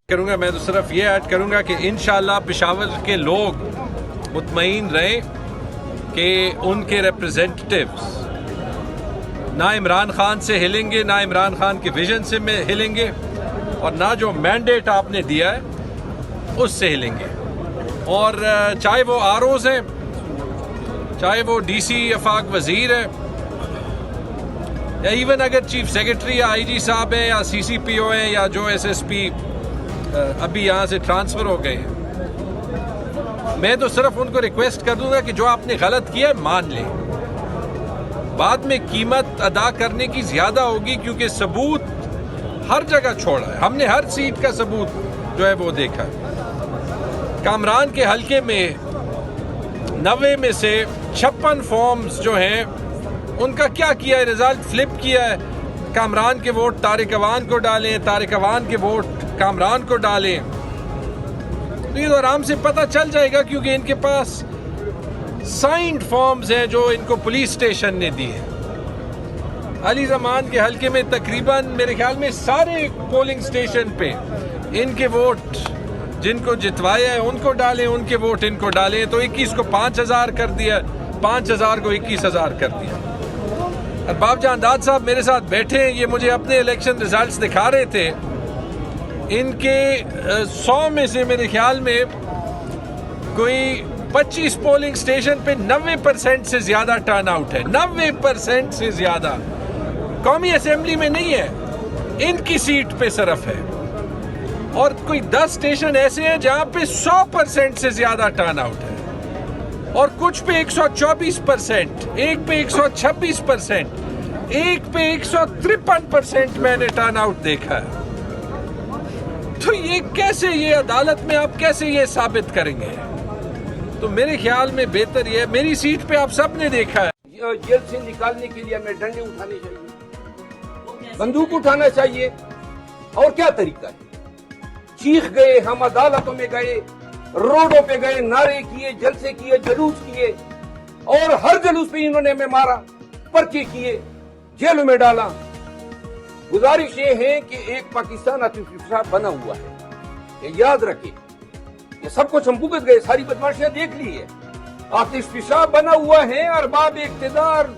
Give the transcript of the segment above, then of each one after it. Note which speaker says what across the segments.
Speaker 1: करूँगा मैं तो सिर्फ ये ऐड करूँगा कि इंशाल्लाह पेशावर के लोग मुतमईन रहें कि उनके रिप्रेजेंटेटिव्स ना इमरान खान से हिलेंगे, ना इमरान खान के विजन से में हिलेंगे और ना जो मैंडेट आपने दिया है उससे हिलेंगे। और चाहे वो आरओज हैं, चाहे वो डीसी आफाक वज़ीर है, या इवन अगर चीफ सेक्रेटरी या आईजी साहब हैं या सीसीपीओ हैं या जो एसएसपी अभी यहाँ से ट्रांसफ़र हो गए हैं, मैं तो सिर्फ उनको रिक्वेस्ट कर दूंगा कि जो आपने गलत किया है मान लें। बाद में कीमत अदा करने की ज़्यादा होगी क्योंकि सबूत हर जगह छोड़ा है, हमने हर सीट का सबूत जो है वो देखा है। कामरान के हलके में 90 में से 56 फॉर्म्स जो हैं उनका क्या किया है, रिजल्ट फ्लिप किया है। कामरान के वोट तारिक अवान को डालें, तारिक अवान के वोट कामरान को डालें, तो ये तो आराम से पता चल जाएगा क्योंकि इनके पास साइंड फॉर्म्स हैं जो इनको पुलिस स्टेशन ने दिए। अली ज़मान के हलके में तकरीबन मेरे ख्याल में सारे पोलिंग स्टेशन पे इनके वोट जिनको जितवाया है उनको डालें, उनके वोट इनको डालें, तो 21 को 5000 कर दिया, 5000 को 21,000 कर दिया। अरबाब जान दाद साहब मेरे साथ बैठे हैं, ये मुझे अपने इलेक्शन रिजल्ट्स दिखा रहे थे। इनके 100 में से मेरे ख्याल में कोई 25 पोलिंग स्टेशन पे 90% से ज़्यादा टर्न आउट है, 90% से ज़्यादा। कौमी असेंबली में नहीं है, इनकी सीट पे सिर्फ है। और कोई 10 स्टेशन ऐसे हैं जहाँ पे 100% से ज़्यादा टर्न आउट है, और कुछ पे 124%, एक पे 126%, एक पे 153% मैंने टर्न आउट देखा है। तो ये कैसे, ये अदालत में आप कैसे ये साबित करेंगे? तो मेरे ख्याल में बेहतर ये, मेरी सीट पे आप सब ने देखा है,
Speaker 2: जेल से निकालने के लिए हमें डंडे उठाने चाहिए, बंदूक उठाना चाहिए, और क्या तरीका है? चीख गए, हम अदालतों में गए, रोडों पे गए, नारे किए, जलसे किए, जुलूस किए, और हर जुलूस पे इन्होंने हमें मारा, पर्चे किए, जेलों में डाला। गुजारिश ये है कि एक पाकिस्तान आतिफ पेशाब बना हुआ है, ये याद रखें। ये सब कुछ हम भुगत गए, सारी बदमाशियां देख ली है। आतिफ पेशाब बना हुआ है, अरबाब इख्तिदार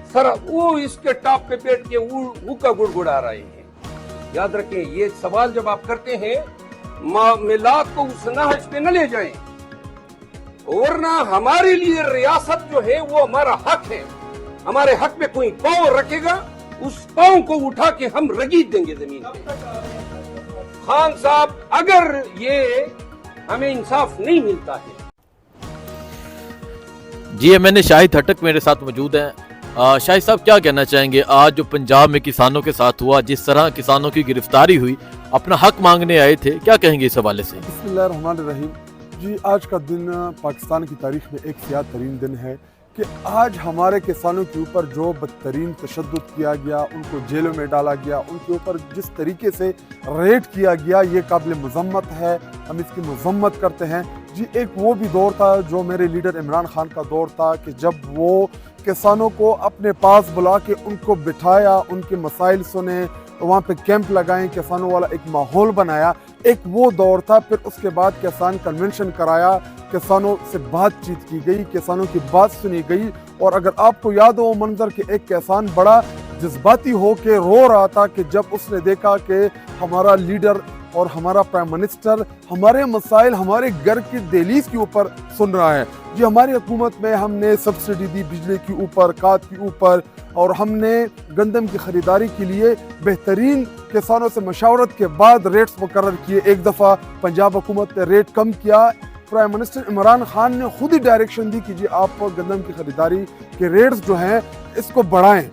Speaker 2: सर वो इसके टॉप पे बैठ के हुक्का गुड़गुड़ा रहे हैं। याद रखें, ये सवाल जब आप करते हैं, मिलाद को उस नहज पे न ले जाएं, और ना हमारे लिए रियासत जो है वो हमारा हक है। हमारे हक में कोई पांव रखेगा, उस पांव को उठा के हम रगीद देंगे जमीन पे। खान साहब, अगर ये हमें इंसाफ नहीं मिलता है।
Speaker 3: जी मैंने शाहिद हटक मेरे साथ मौजूद हैं। शाहिद साहब, क्या कहना चाहेंगे आज जो पंजाब में किसानों के साथ हुआ, जिस तरह किसानों की गिरफ्तारी हुई, अपना हक मांगने आए थे, क्या कहेंगे इस हवाले से?
Speaker 4: बिस्मिल्लाहिर्रहमानिर्रहीम। जी, आज का दिन पाकिस्तान की तारीख में एक सियाह तरीन दिन है कि आज हमारे किसानों के ऊपर जो बदतरीन तशद्दुद किया गया, उनको जेलों में डाला गया, उनके ऊपर जिस तरीके से रेड किया गया, ये काबिल मजम्मत है, हम इसकी मजम्मत करते हैं। जी, एक वो भी दौर था जो मेरे लीडर इमरान खान का दौर था कि जब वो किसानों को अपने पास बुला के उनको बिठाया, उनके मसाइल सुने, वहाँ पे कैंप लगाए, किसानों वाला एक माहौल बनाया, एक वो दौर था। फिर उसके बाद किसान कन्वेंशन कराया, किसानों से बातचीत की गई, किसानों की बात सुनी गई। और अगर आपको याद हो वो मंजर कि एक किसान बड़ा जज्बाती हो के रो रहा था कि जब उसने देखा कि हमारा लीडर और हमारा प्राइम मिनिस्टर हमारे मसाइल हमारे घर की दहलीज के ऊपर सुन रहा है। जी, हमारी हुकूमत में हमने सब्सिडी दी बिजली के ऊपर, खाद के ऊपर, और हमने गंदम की खरीदारी के लिए बेहतरीन किसानों से मशावरत के बाद रेट्स मुकर्रर किए। एक दफ़ा पंजाब हुकूमत ने रेट कम किया, प्राइम मिनिस्टर इमरान खान ने खुद ही डायरेक्शन दी कि जी आप गंदम की खरीदारी के रेट्स जो हैं इसको बढ़ाएं।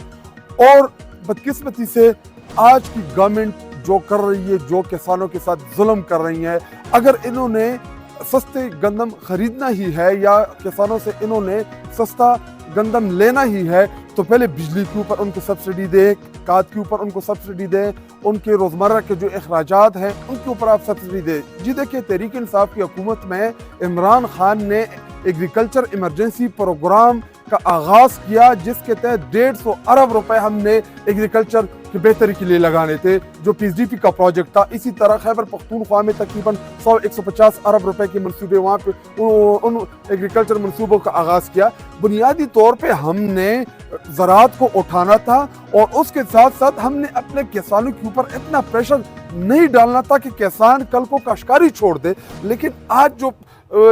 Speaker 4: और बदकिस्मती से आज की गवर्नमेंट जो कर रही है, जो किसानों के साथ जुल्म कर रही है, अगर इन्होंने सस्ते गंदम खरीदना ही है या किसानों से इन्होंने सस्ता गंदम लेना ही है, तो पहले बिजली के ऊपर उनको सब्सिडी दें, खाद के ऊपर उनको सब्सिडी दें, उनके रोज़मर्रा के जो अखराजात हैं उनके ऊपर आप सब्सिडी दें। जी देखिए, तहरीक इंसाफ की हुकूमत में इमरान खान ने एग्रीकल्चर इमरजेंसी प्रोग्राम का आगाज किया, जिसके तहत 150 अरब रुपए हमने एग्रीकल्चर की बेहतरी के लिए लगाने थे, जो पीएचडीपी का प्रोजेक्ट था। इसी तरह खैबर पख्तूनख्वा में तकरीबन 100-150 अरब रुपए के मंसूबे वहाँ पे उन एग्रीकल्चर मंसूबों का आगाज किया। बुनियादी तौर पे हमने ज़राअत को उठाना था और उसके साथ साथ हमने अपने किसानों के ऊपर इतना प्रेशर नहीं डालना था कि किसान कल को काश्तकारी छोड़ दे। लेकिन आज जो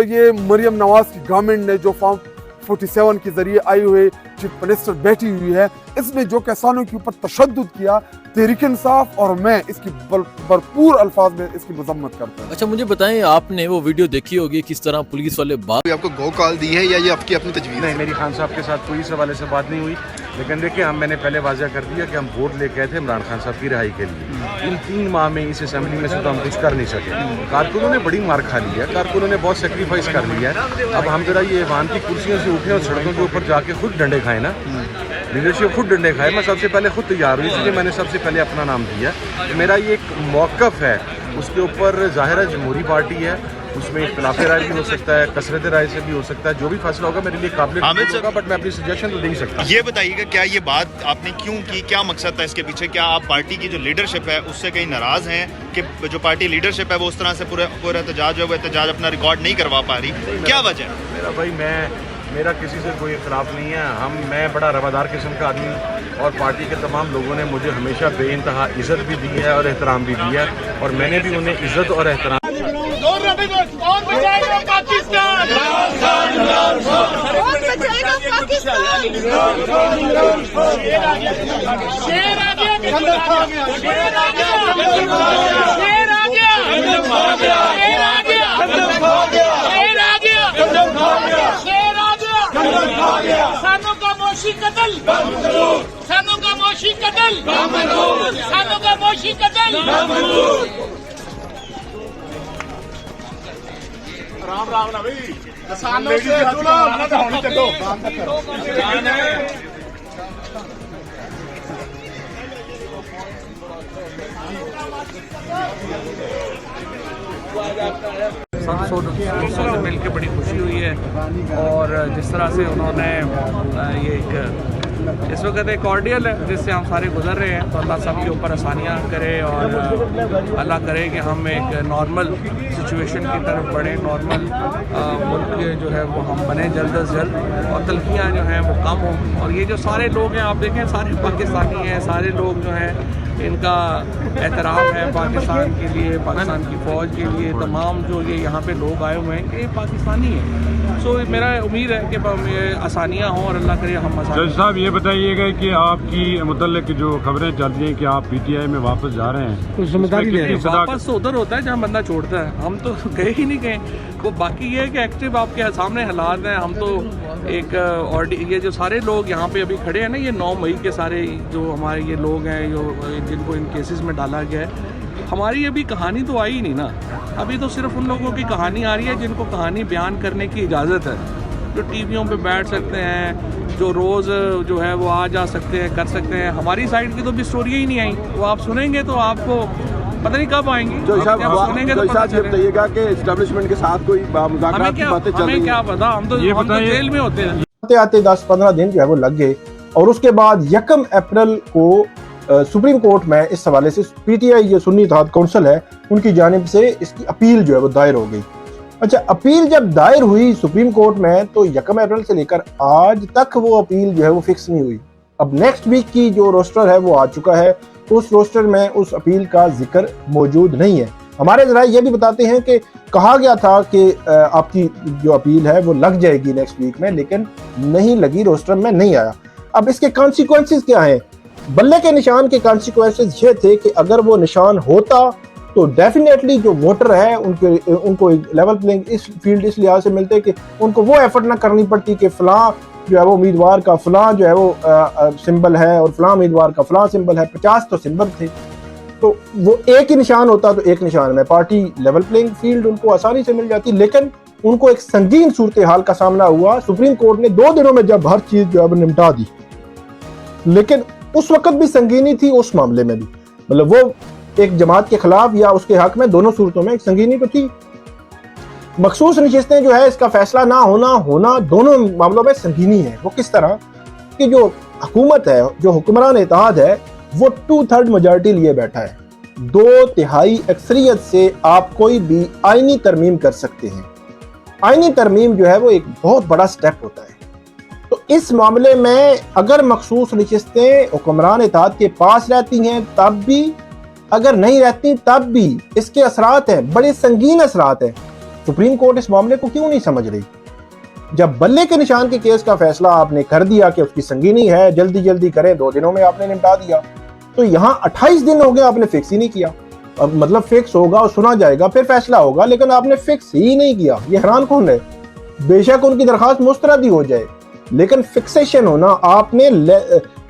Speaker 4: ये मरियम नवाज की गवर्नमेंट ने जो फॉर्म 47 के जरिए आई हुई चीफ मिनिस्टर बैठी हुई है, इसने जो किसानों के ऊपर तशद्दुद किया, तहरीक इंसाफ और मैं इसकी भरपूर अल्फाज में इसकी मजम्मत करता हूँ।
Speaker 3: अच्छा, मुझे बताएं, आपने वो वीडियो देखी होगी किस तरह पुलिस वाले बात
Speaker 5: आपको गो कॉल दी है या ये आपकी अपनी तजवीज़?
Speaker 6: नहीं, मेरी खान साहब के साथ कोई इस हवाले से बात नहीं हुई, लेकिन देखिए मैंने पहले वाज़ह कर दिया कि हम वोट लेके आए थे इमरान खान साहब की रिहाई के लिए। इन 3 माह में इस असेंबली में से तो हम कुछ कर नहीं सके। कारकुनों ने बड़ी मार खा ली है, कारकुनों ने बहुत सेक्रीफाइस कर लिया है। अब हम जरा ये ईवान की कुर्सियों से उठे और सड़कों के ऊपर जाके खुद डंडे खाए ना, लीडरशिप खुद डंडे खाए। मैं सबसे पहले खुद तैयार हुई, इसलिए मैंने सबसे पहले अपना नाम दिया। तो मेरा ये एक मौक़िफ़ है, उसके ऊपर ज़ाहिर है जमहूरी पार्टी है, उसमें इख्तिलाफ राय भी हो सकता है, कसरत राय से भी हो सकता है, जो भी फैसला होगा मेरे लिए काबिल होगा, बट मैं अपनी सजेशन तो दे ही सकता हूं।
Speaker 5: ये बताइएगा, क्या ये बात आपने क्यों की, क्या मकसद था इसके पीछे? क्या आप पार्टी की जो लीडरशिप है उससे कहीं नाराज़ हैं कि जो पार्टी लीडरशिप है वो उस तरह से पूरा एहतजाज है वो एहतजाज अपना रिकॉर्ड नहीं करवा पा रही? क्या वजह है?
Speaker 6: मेरा भाई मेरा किसी से कोई इख्तिलाफ नहीं है। मैं बड़ा रवादार किस्म का आदमी और पार्टी के तमाम लोगों ने मुझे हमेशा बेइंतहा इज़्ज़त भी दी है और एहतराम भी दिया है, और मैंने भी उन्हें इज़्ज़त और एहतराम।
Speaker 7: सानू खामोशी कतल, सानू खामोशी कतल, सानू खामोशी कतल। राम राम ना भाई, किसानों से जुड़ा ना होने चलो।
Speaker 8: दोस्तों से मिल के बड़ी खुशी हुई है, और जिस तरह से उन्होंने ये एक इस वक्त एक ऑर्डियल है जिससे हम सारे गुजर रहे हैं, तो अल्लाह सब के ऊपर आसानियाँ करे और अल्लाह करे कि हम एक नॉर्मल सिचुएशन की तरफ बढ़ें, नॉर्मल मुल्क जो है वो हम बने जल्द अज जल्द, और तलखियाँ जो हैं वो कम हों। और ये जो सारे लोग हैं, आप देखें सारे पाकिस्तानी हैं, सारे लोग जो हैं इनका एहतराम है पाकिस्तान के लिए, पाकिस्तान की फ़ौज के लिए, तमाम जो ये यहाँ पे लोग आए हुए हैं ये पाकिस्तानी हैं। सो मेरा उम्मीद है कि आसानियाँ हों और अल्लाह करे हम
Speaker 9: जज साहब ये बताइएगा कि आपकी मुतल्लिक जो खबरें चल रही हैं कि आप पीटीआई में वापस जा रहे हैं,
Speaker 8: कुछ जिम्मेदारी ले रहे हैं। वापस तो उधर होता है जहाँ बंदा छोड़ता है, हम तो गए ही नहीं गए। वो बाकी ये है कि एक्टिव आपके सामने हालात हैं। हम तो एक और ये जो सारे लोग यहाँ पे अभी खड़े हैं ना, ये 9 मई के सारे जो हमारे ये लोग हैं जो जिनको इन केसेस में डाला गया है, हमारी अभी कहानी तो आई नहीं ना। अभी तो सिर्फ उन लोगों की कहानी आ रही है जिनको कहानी बयान करने की इजाज़त है, जो टीवियों पे बैठ सकते हैं, जो रोज़ जो है वो आ जा सकते हैं, कर सकते हैं। हमारी साइड की तो भी स्टोरी ही नहीं आई, वो आप सुनेंगे तो आपको पता नहीं कब आएंगी। सुनेंगे तो पता
Speaker 10: बताइएगा कि एस्टैब्लिशमेंट के साथ कोई मुज़ाकरात की बातें चल रही हैं?
Speaker 8: हमें क्या पता, हम तो जेल में होते हैं।
Speaker 10: आते आते 10-15 दिन जो है वो लग गए, और उसके बाद 1 अप्रैल को सुप्रीम कोर्ट में इस हवाले से पीटीआई जो सुन्नी इत्तेहाद काउंसिल है उनकी जानिब से इसकी अपील जो है वो दायर हो गई। अच्छा, अपील जब दायर हुई सुप्रीम कोर्ट में तो 1 अप्रैल से लेकर आज तक वो अपील जो है वो फिक्स नहीं हुई। अब नेक्स्ट वीक की जो रोस्टर है वो आ चुका है, उस रोस्टर में उस अपील का जिक्र मौजूद नहीं है। हमारे जरा ये भी बताते हैं कि कहा गया था कि आपकी जो अपील है वो लग जाएगी नेक्स्ट वीक में, लेकिन नहीं लगी, रोस्टर में नहीं आया। अब इसके कॉन्सिक्वेंसेस क्या हैं? बल्ले के निशान के कॉन्सिक्वेंसेस ये थे कि अगर वो निशान होता तो डेफिनेटली जो वोटर है उनको लेवल प्लेइंग इस फील्ड इस लिहाज से मिलते कि उनको वो एफर्ट ना करनी पड़ती कि फलां जो है वो उम्मीदवार का फलां जो है वो सिंबल है और फलां उम्मीदवार का फलां सिंबल है। 50 तो सिंबल थे, तो वो एक ही निशान होता तो एक निशान में पार्टी लेवल प्लेइंग फील्ड उनको आसानी से मिल जाती। लेकिन उनको एक संगीन सूरत हाल का सामना हुआ। सुप्रीम कोर्ट ने 2 दिनों में जब हर चीज जो है वो निपटा दी, लेकिन उस वक्त भी संगीनी थी, उस मामले में भी, मतलब वो एक जमात के खिलाफ या उसके हक में, दोनों सूरतों में एक संगीनी तो थी। मखसूस नशिस्तें जो है इसका फैसला ना होना दोनों मामलों में संगीनी है। वो किस तरह कि जो हुकूमत है, जो हुक्मरान इत्तेहाद है, वो 2/3 मेजॉरिटी लिए बैठा है। 2/3 अक्सरियत से आप कोई भी आईनी तरमीम कर सकते हैं। आईनी तरमीम जो है वो एक बहुत बड़ा स्टेप होता है। तो इस मामले में अगर मखसूस नशिस्तें हुक्मरान इत्तेहाद के पास रहती हैं तब भी, अगर नहीं रहती तब भी इसके असरात हैं, बड़े संगीन असरात हैं। सुप्रीम कोर्ट इस मामले को क्यों नहीं समझ रही? जब बल्ले के निशान के केस का फैसला आपने कर दिया कि उसकी संगीनी है, जल्दी जल्दी करें, 2 दिनों में आपने निपटा दिया, तो यहाँ 28 दिन हो गए आपने फिक्स ही नहीं किया। अब मतलब फिक्स होगा और सुना जाएगा फिर फैसला होगा, लेकिन आपने फिक्स ही नहीं किया। ये हैरान कौन है? बेशक उनकी दरखास्त मुस्तरद हो जाए, लेकिन फिक्सेशन होना आपने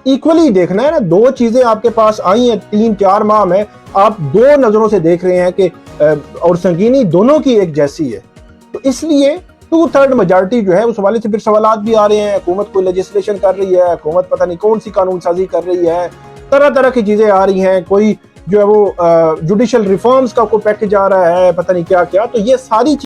Speaker 10: इक्वली देखना है ना। 2 चीजें आपके पास आई हैं 3-4 माह में, आप 2 नजरों से देख रहे हैं कि और संगीनी दोनों की एक जैसी है। तो इसलिए 2/3 मेजॉरिटी जो है उस हवाले से फिर सवालात भी आ रहे हैं। हुकूमत कोई लेजिस्लेशन कर रही है, हुकूमत पता नहीं कौन सी कानून साजी कर रही है, तरह तरह की चीजें आ रही हैं। कोई जो है वो जुडिशल रिफॉर्म्स का कोई पैकेज आ रहा है, पता नहीं क्या क्या। तो ये सारी